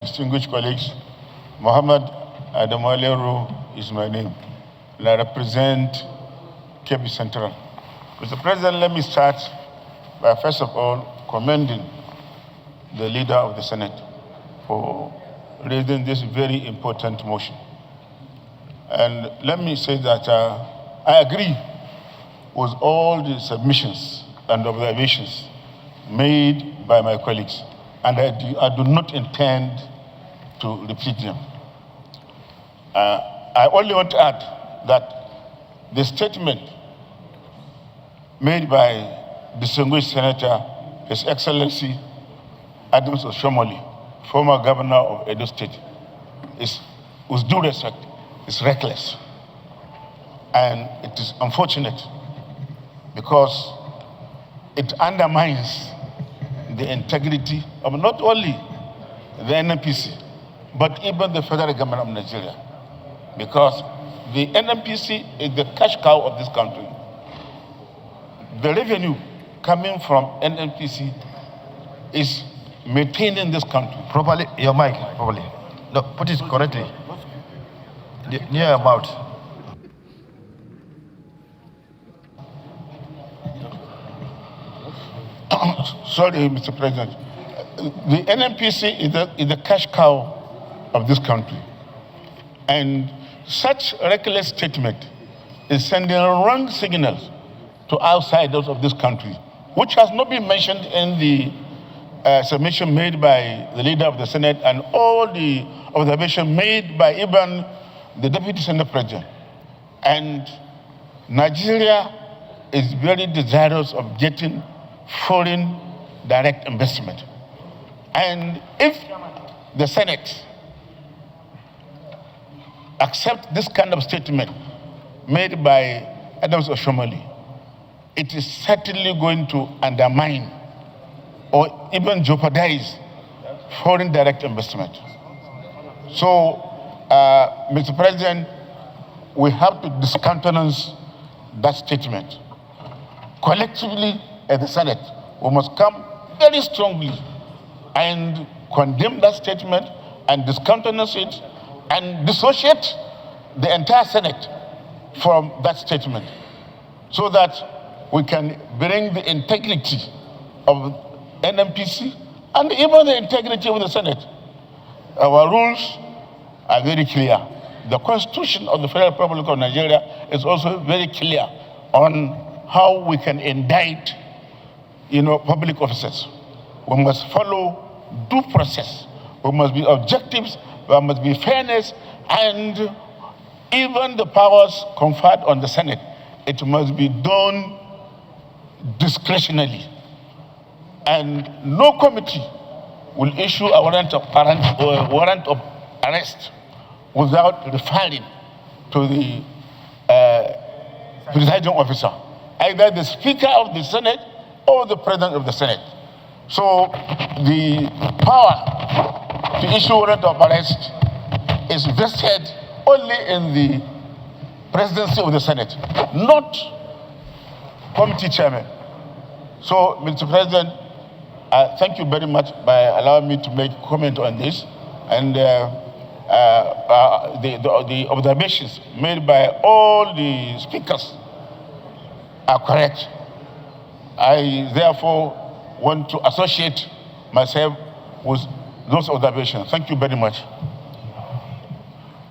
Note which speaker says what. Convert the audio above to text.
Speaker 1: Distinguished colleagues, Mohammed Aliero is my name, and I represent Kebbi Central. Mr. President, let me start by first of all commending the leader of the Senate for raising this very important motion. And let me say that I agree with all the submissions and observations made by my colleagues, and I do not intend to repeat them. I only want to add that the statement made by distinguished Senator, His Excellency Adams Oshiomhole, former governor of Edo State, is, with due respect, is reckless. And it is unfortunate because it undermines the integrity of not only the NNPC, but even the federal government of Nigeria. Because the NNPC is the cash cow of this country. The revenue coming from NNPC is maintaining this country.
Speaker 2: Properly, your mic, properly. No, put it correctly. Near your mouth.
Speaker 1: Sorry, Mr. President. The NNPC is the cash cow of this country. And such reckless statement is sending wrong signals to outsiders of this country, which has not been mentioned in the submission made by the leader of the Senate and all the observation made by even the Deputy Senate President. And Nigeria is very desirous of getting foreign direct investment. And if the Senate accept this kind of statement made by Adams Oshiomhole, it is certainly going to undermine or even jeopardize foreign direct investment. So, Mr. President, we have to discountenance that statement. Collectively, as the Senate, we must come very strongly and condemn that statement and discountenance it and dissociate the entire Senate from that statement so that we can bring the integrity of NNPC and even the integrity of the Senate. Our rules are very clear. The Constitution of the Federal Republic of Nigeria is also very clear on how we can indict, public officers. We must follow due process. We must be objectives. There must be fairness, and even the powers conferred on the Senate, it must be done discretionally. And no committee will issue a warrant of arrest without referring to the presiding officer, either the Speaker of the Senate or the President of the Senate. So the power to issue warrant of arrest is vested only in the presidency of the Senate, not committee chairman. So, Mr. President, thank you very much by allowing me to make comment on this. And the observations made by all the speakers are correct. I therefore want to associate myself with those observations. Thank you very much.